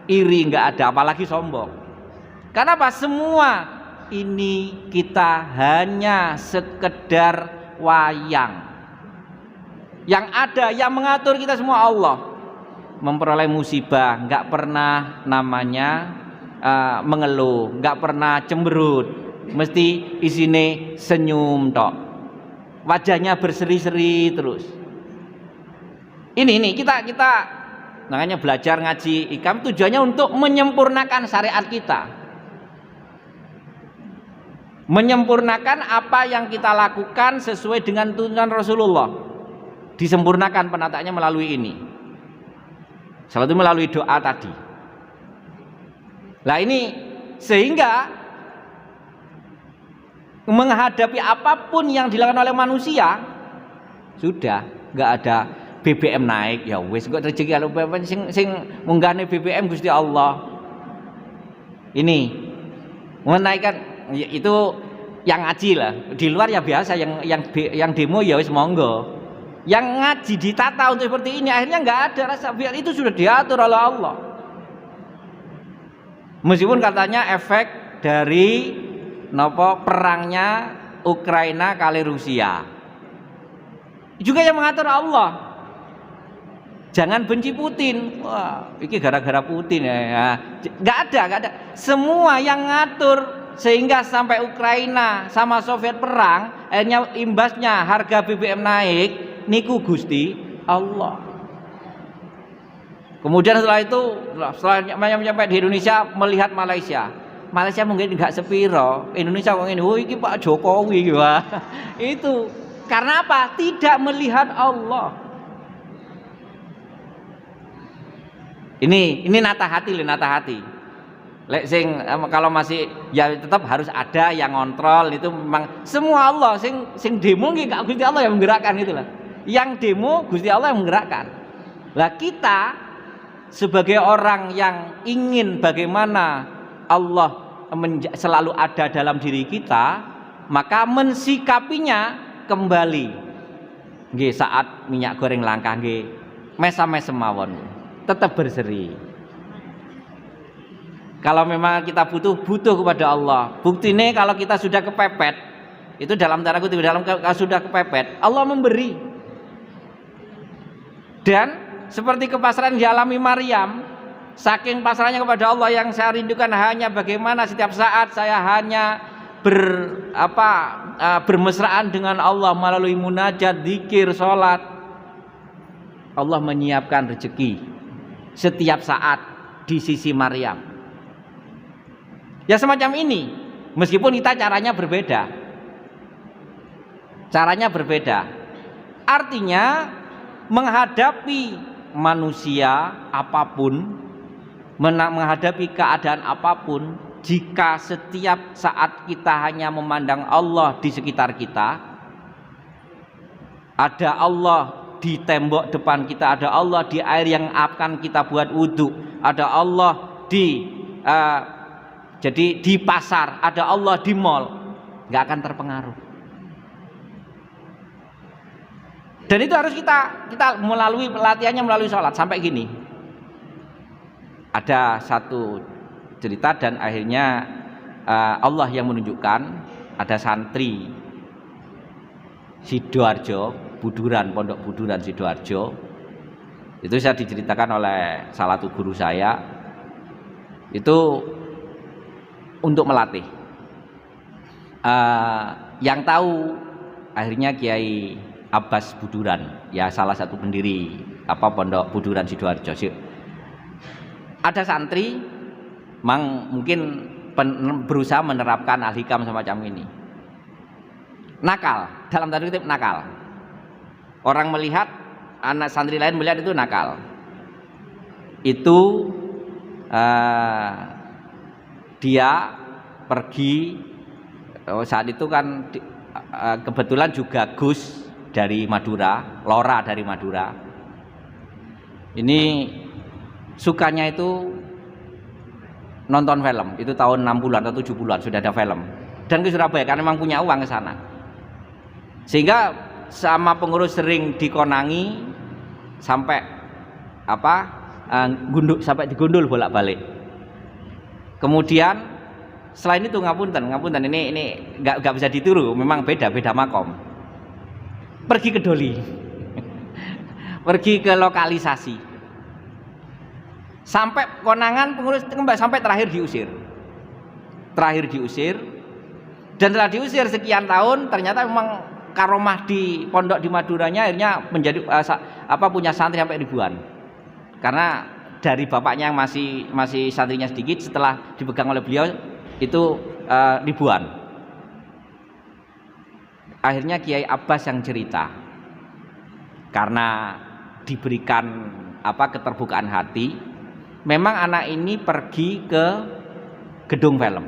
iri nggak ada, apalagi sombong. Karena apa? Semua ini kita hanya sekedar wayang. Yang ada, yang mengatur kita semua Allah. Memperoleh musibah nggak pernah namanya mengeluh, nggak pernah cemberut, mesti isine senyum tok, wajahnya berseri-seri terus. Ini kita makanya belajar ngaji ikam tujuannya untuk menyempurnakan syariat kita, menyempurnakan apa yang kita lakukan sesuai dengan tuntunan Rasulullah, disempurnakan penataannya melalui ini. Salah satu melalui doa tadi. Nah ini sehingga menghadapi apapun yang dilakukan oleh manusia, sudah nggak ada BBM naik, ya wes kok rezeki kalau BBM sing munggahne BBM Gusti Allah. Ini menaikkan itu yang ngaji lah, di luar ya biasa, yang demo ya wis monggo. Yang ngaji ditata untuk seperti ini, akhirnya nggak ada rasa biar itu sudah diatur oleh Allah. Meskipun katanya efek dari perangnya Ukraina kali Rusia, juga yang mengatur Allah. Jangan benci Putin. Wah, ini gara-gara Putin ya. Nggak ada. Semua yang ngatur sehingga sampai Ukraina sama Soviet perang, akhirnya imbasnya harga BBM naik. Niku Gusti Allah. Kemudian setelah itu, setelah sampai di Indonesia, melihat Malaysia mungkin nggak sepiro. Indonesia kok ini, iki Pak Jokowi, wah. Itu karena apa? Tidak melihat Allah. Ini nata hati. Lek sing kalau masih ya tetap harus ada yang ngontrol, itu memang semua Allah sing demo nggih gak Gusti Allah yang menggerakkan itulah. Yang demo Gusti Allah yang menggerakkan. Lah kita sebagai orang yang ingin bagaimana Allah selalu ada dalam diri kita, maka mensikapinya kembali. Nggih saat minyak goreng langka nggih mesam-mesem mawon. Tetap berseri. Kalau memang kita butuh kepada Allah. Buktinya kalau kita sudah kepepet, itu dalam tanda kutip sudah kepepet, Allah memberi. Dan seperti kepasrahan dialami Maryam, saking pasrahnya kepada Allah, yang saya rindukan hanya bagaimana setiap saat saya hanya bermesraan dengan Allah melalui munajat, zikir, sholat. Allah menyiapkan rezeki setiap saat di sisi Maryam. Ya semacam ini, meskipun kita caranya berbeda. Artinya menghadapi manusia apapun, menghadapi keadaan apapun, jika setiap saat kita hanya memandang Allah di sekitar kita, ada Allah di tembok depan kita, ada Allah di air yang akan kita buat wudhu, ada Allah di pasar, ada Allah di mall, nggak akan terpengaruh. Dan itu harus kita melalui pelatihannya, melalui sholat. Sampai gini, ada satu cerita dan akhirnya Allah yang menunjukkan. Ada santri Sidoarjo, Pondok Buduran Sidoarjo. Itu saya diceritakan oleh salah satu guru saya. Itu untuk melatih. Yang tahu akhirnya Kiai Abbas Buduran, ya salah satu pendiri Pondok Buduran Sidoarjo. Ada santri mungkin berusaha menerapkan al-hikam semacam ini. Nakal, dalam tanda kutip nakal. Orang melihat, anak santri lain melihat itu nakal. Itu dia pergi, saat itu kan kebetulan juga Gus dari Madura, Lora dari Madura. Ini sukanya itu nonton film. Itu tahun 60-an atau 70-an sudah ada film. Dan ke Surabaya karena memang punya uang ke sana. Sehingga sama pengurus sering dikonangi sampai sampai digundul bolak-balik. Kemudian selain itu ngapunten ini nggak bisa ditiru, memang beda makom. Pergi ke Doli, pergi ke lokalisasi, sampai konangan pengurus sampai terakhir diusir, dan setelah diusir sekian tahun ternyata memang karomah di pondok di Maduranya akhirnya menjadi punya santri sampai ribuan, karena dari bapaknya yang masih santrinya sedikit, setelah dipegang oleh beliau itu ribuan. Akhirnya Kiai Abbas yang cerita, karena diberikan keterbukaan hati, memang anak ini pergi ke gedung film.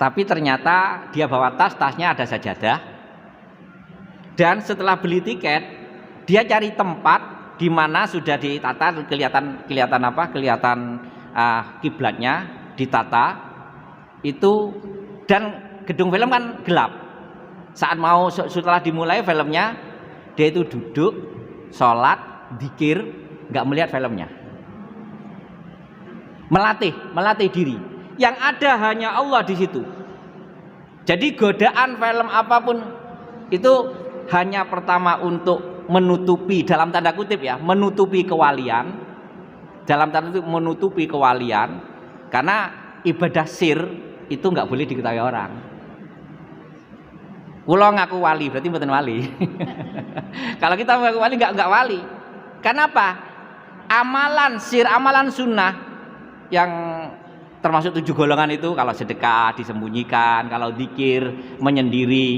Tapi ternyata dia bawa tasnya ada sajadah, dan setelah beli tiket dia cari tempat di mana sudah ditata, kelihatan kiblatnya ditata itu, dan gedung film kan gelap. Saat mau setelah dimulai filmnya, dia itu duduk, sholat, dzikir, nggak melihat filmnya. Melatih diri. Yang ada hanya Allah di situ. Jadi godaan film apapun itu hanya pertama untuk menutupi, dalam tanda kutip ya, menutupi kewalian. Dalam tanda kutip menutupi kewalian, karena ibadah sir itu nggak boleh diketahui orang. Kulo ngaku wali, berarti bukan wali. Kalau kita ngaku wali nggak wali. Kenapa? Amalan sir, amalan sunnah yang termasuk 7 golongan itu, kalau sedekah disembunyikan, kalau dzikir menyendiri,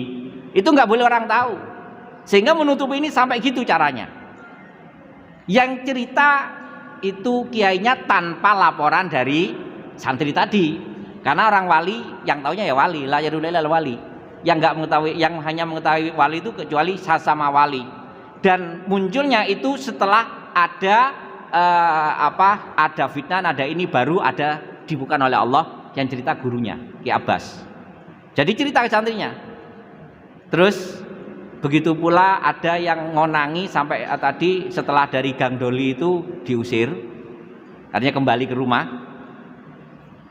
itu nggak boleh orang tahu. Sehingga menutupi ini sampai gitu caranya. Yang cerita itu kiainya tanpa laporan dari santri tadi. Karena orang wali yang taunya ya wali, la yarulilal wali. Yang nggak mengetahui, yang hanya mengetahui wali itu kecuali sesama wali. Dan munculnya itu setelah ada ada fitnah, ada ini, baru ada dibukakan oleh Allah yang cerita gurunya Ki Abbas. Jadi cerita ke santrinya. Terus begitu pula ada yang ngonangi sampai tadi setelah dari Gang Doli itu diusir, artinya kembali ke rumah.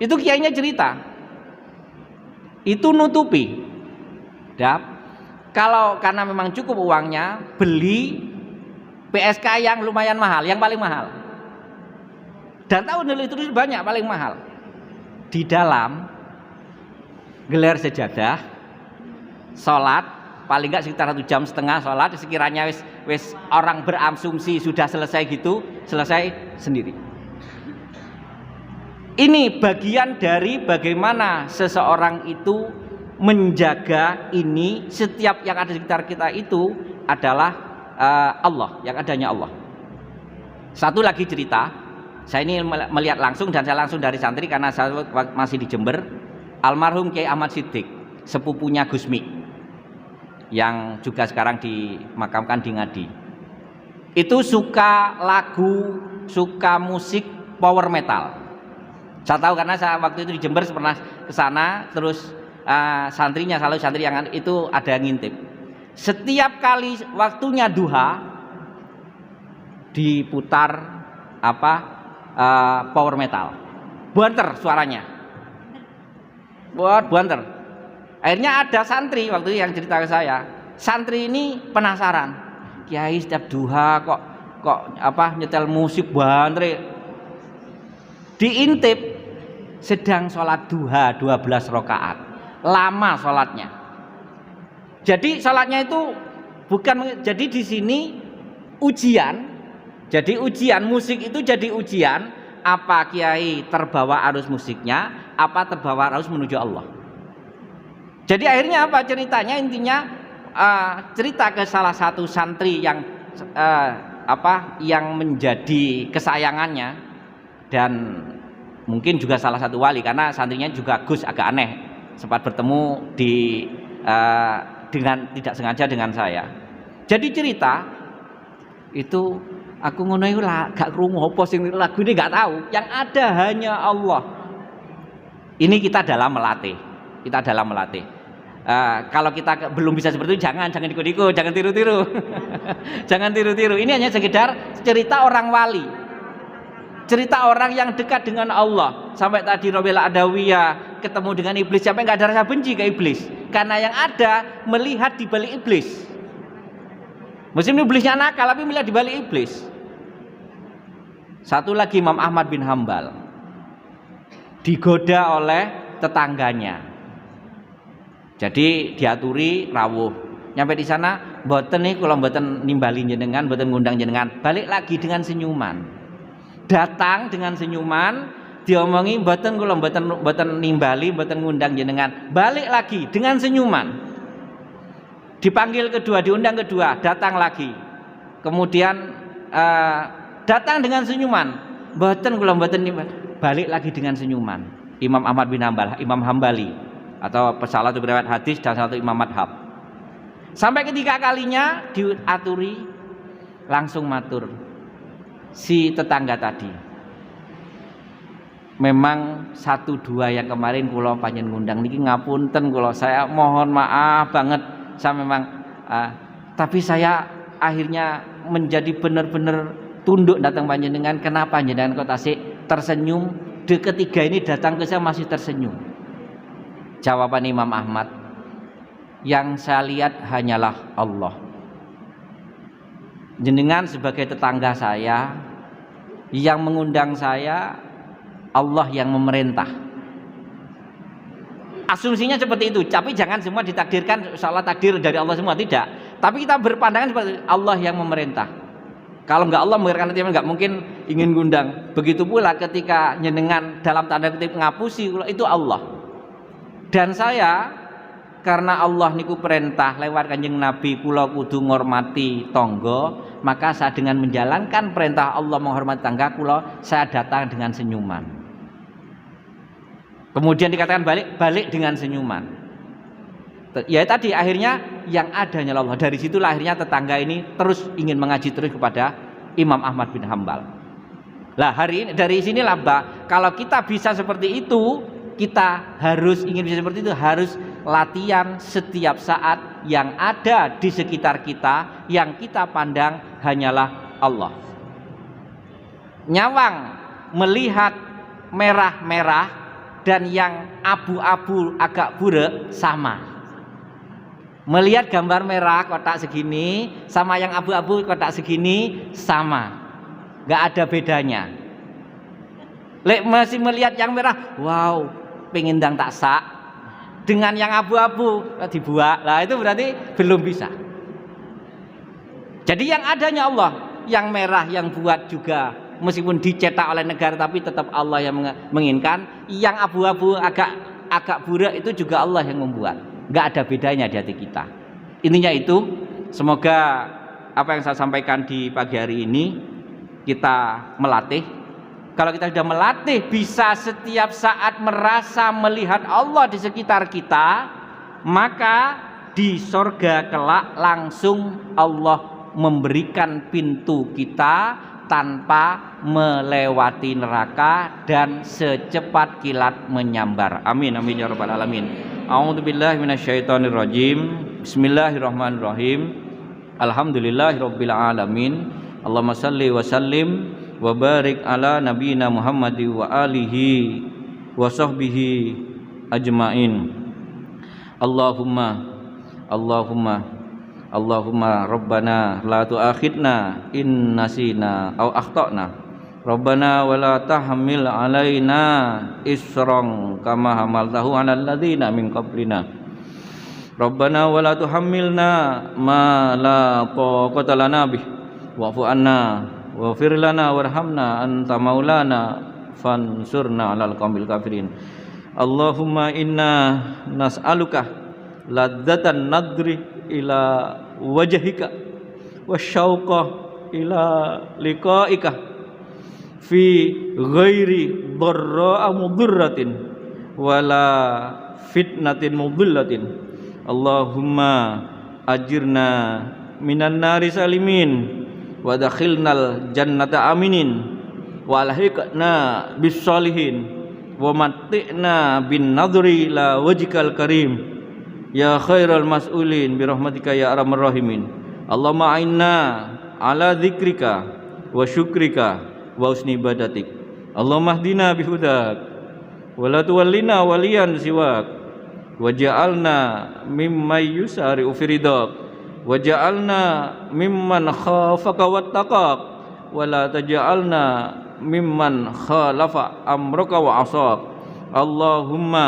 Itu kiainya cerita. Itu nutupi. Kalau karena memang cukup uangnya, beli PSK yang lumayan mahal, yang paling mahal. Dan tahu nilai itu banyak, paling mahal. Di dalam gelar sejadah, sholat, paling enggak sekitar 1,5 jam sholat. Sekiranya wis orang berasumsi sudah selesai gitu, selesai sendiri. Ini bagian dari bagaimana seseorang itu menjaga ini, setiap yang ada di sekitar kita itu adalah Allah, yang adanya Allah. Satu lagi cerita, saya ini melihat langsung, dan saya langsung dari santri karena saya masih di Jember. Almarhum Kiai Ahmad Siddiq, sepupunya Gusmi, yang juga sekarang dimakamkan di Ngadi. Itu suka lagu, suka musik power metal. Saya tahu karena saya waktu itu di Jember pernah ke sana, terus santrinya, selalu santri yang itu ada yang ngintip. Setiap kali waktunya duha diputar power metal, buanter suaranya, buanter. Akhirnya ada santri waktu itu yang cerita ke saya, santri ini penasaran, Kiai setiap duha kok nyetel musik buanter. Diintip sedang sholat duha 12 rakaat, lama sholatnya. Jadi sholatnya itu bukan, jadi di sini ujian. Jadi ujian musik itu jadi ujian, apa kiai terbawa arus musiknya, apa terbawa arus menuju Allah. Jadi akhirnya apa ceritanya, intinya cerita ke salah satu santri yang yang menjadi kesayangannya, dan mungkin juga salah satu wali, karena santrinya juga Gus agak aneh, sempat bertemu dengan tidak sengaja dengan saya. Jadi cerita itu, aku ngono iku gak krungu apa sing lagu ini, gak tahu. Yang ada hanya Allah. Ini kita dalam melatih. Kalau kita belum bisa seperti itu, jangan ikut-ikut, jangan tiru-tiru. Jangan tiru-tiru. Ini hanya sekedar cerita orang wali. Cerita orang yang dekat dengan Allah. Sampai tadi Robela Adawiyah ketemu dengan iblis, sampai nggak ada rasa benci ke iblis, karena yang ada melihat di balik iblis. Meskipun iblisnya nakal, tapi melihat di balik iblis. Satu lagi Imam Ahmad bin Hambal digoda oleh tetangganya. Jadi diaturi rawuh. Nyampe di sana, mboten nih kalau mboten nimbali jenengan, mboten ngundang jenengan, balik lagi dengan senyuman. Datang dengan senyuman, diomongi mboten kula mboten nimbali, mboten ngundang jenengan, balik lagi dengan senyuman. Dipanggil kedua, diundang kedua, datang lagi. Kemudian datang dengan senyuman, mboten kula mboten nimbali, balik lagi dengan senyuman. Imam Ahmad bin Hambal, Imam Hambali, atau salah satu riwayat hadis dan satu imam madhab. Sampai ketiga kalinya diaturi, langsung matur si tetangga tadi, memang 1-2 yang kemarin kula panjen ngundang niki ngapunten, kula saya mohon maaf banget, memang tapi saya akhirnya menjadi benar-benar tunduk datang panjenengan. Kenapa panjenengan kok tasik tersenyum? Ketiga ini datang ke saya masih tersenyum. Jawaban Imam Ahmad, yang saya lihat hanyalah Allah. Jenengan sebagai tetangga saya, yang mengundang saya Allah yang memerintah. Asumsinya seperti itu, tapi jangan semua ditakdirkan salah takdir dari Allah semua, tidak. Tapi kita berpandangan seperti Allah yang memerintah. Kalau enggak Allah memerintahkan, enggak mungkin ingin ngundang. Begitu pula ketika jenengan dalam tanda kutip ngapusi, itu Allah. Dan saya karena Allah niku perintah lewat Kanjeng Nabi kula kudu ngormati tangga, maka saya dengan menjalankan perintah Allah menghormati tangga kula, saya datang dengan senyuman. Kemudian dikatakan balik dengan senyuman. Ya tadi akhirnya yang adanya Allah. Dari situlah akhirnya tetangga ini terus ingin mengaji terus kepada Imam Ahmad bin Hambal. Lah hari ini dari sinilah kalau kita bisa seperti itu, kita harus ingin bisa seperti itu, harus latihan setiap saat. Yang ada di sekitar kita, yang kita pandang hanyalah Allah. Nyawang melihat merah-merah dan yang abu-abu agak burik sama. Melihat gambar merah kotak segini sama yang abu-abu kotak segini sama, gak ada bedanya. Masih melihat yang merah, wow, pengen ndang tak sak. Dengan yang abu-abu dibuat, lah itu berarti belum bisa. Jadi yang adanya Allah, yang merah yang buat juga meskipun dicetak oleh negara tapi tetap Allah yang menginginkan. Yang abu-abu agak burak itu juga Allah yang membuat. Nggak ada bedanya di hati kita. Intinya itu, semoga apa yang saya sampaikan di pagi hari ini kita melatih. Kalau kita sudah melatih, bisa setiap saat merasa melihat Allah di sekitar kita, maka di sorga kelak langsung Allah memberikan pintu kita tanpa melewati neraka dan secepat kilat menyambar. Amin amin ya rabbal alamin. A'udzubillahi minasyaitonirrajim. Bismillahirrahmanirrahim. Alhamdulillahirabbil alamin. Allahumma shalli wa sallim wa barik ala nabiyina Muhammad wa alihi wa sahbihi ajmain. Allahumma Rabbana la tu'akhidna in nasina aw akhtana. Rabbana wa la tahmil alaina isran kama hamaltahu 'alal ladzina min qablina. Rabbana wa la tuhammilna ma la taqata lana bih wa'fu 'anna waghfir lana warhamna anta maulana fansurna 'alal qaumil kafirin. Allahumma inna nas'aluka ladzatan nadri ila wajhika wasyauqa ila liqa'ika fi ghairi dharra mudhirratin wala fitnatin mudhillatin. Allahumma ajirna minan nari salimin wa dakhilnal jannata aminin wa alhiqna bis salihin wa matti'na bin nadri la wajhikal karim ya khairal mas'ulin bi rahmatika ya arhamar rahimin. Allahumma a'inna ala dzikrika wa syukrika wa husni ibadatik. Allahumma hdina bihudak wa la tuwallina waliyan siwak waj'alna mimman yusari'u fi ridak waj'alna mimman khafaka wattaqak wa la taj'alna mimman khalafa amraka wa asak. Allahumma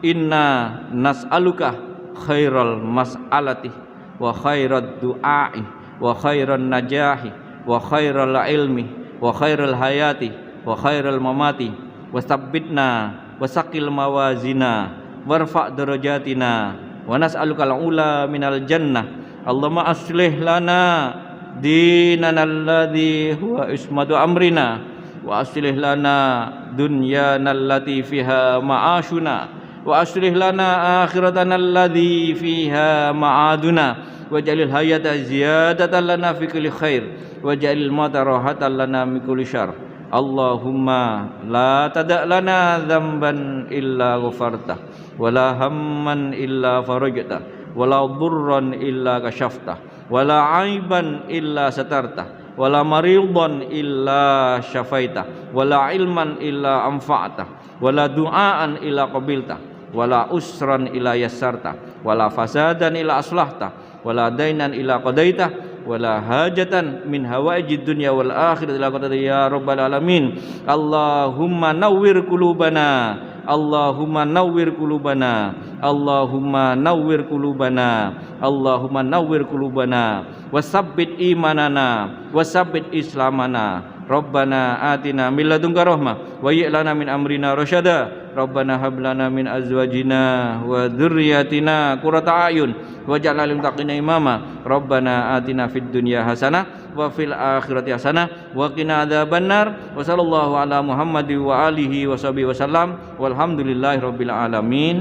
inna nas'aluka khairal mas'alati wa khairat du'ai wa khairan najahi wa khairal ilmi wa khairal hayati wa khairal mamati wasabbitna wasaqil mawazina warfa' darajatina wa nas'aluka al-ula minal jannah. Allahumma aslih lana dinana alladhi huwa ismatu amrina wa aslih lana dunyana allati fiha ma'ashuna wa aslih lana akhiratana alladhi fiha ma'aduna waj'alil hayata ziyadatan lana fi kulli khair waj'alil mauta rahatan lana min kulli syarr. Allahumma la tada' lana dzamban illa ghafartah wa la hamman illa farajtah wala dhurran illa kasyaftah, wala aiban illa satartah, wala maridan illa syafaitah, wala ilman illa anfa'tah, wala du'aan illa qabiltah, wala usran illa yassartah, wala fasadan illa aslahtah, wala dainan illa qadaitah, wala hajatan min hawaijid dunya wal akhirati illa qadaita ya rabbal alamin. Allahumma nawwir qulubana, Allahumma nawwir qulubana, Allahumma nawwir qulubana, Allahumma nawwir qulubana, wasabbit imanana, wasabbit islamana. Rabbana atina min ladunka rahmah wa hayyi' lana min amrina rasyada. Rabbana hab lana min azwajina wa dzurriyyatina qurrata a'yun waj'alna lil muttaqina imama. Rabbana atina fid dunya hasanah wa fil akhirati hasanah wa qina adzabannar. Wa sallallahu ala Muhammadin wa alihi washabihi wasallam. Walhamdulillahi rabbil alamin.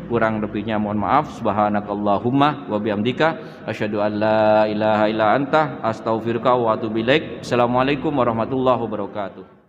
Kurang lebihnya mohon maaf. Subhanakallahumma wa bihamdika asyhadu an la ilaha illa anta astaghfiruka wa atubu ilaik. Assalamualaikum warahmatullahi wabarakatuh.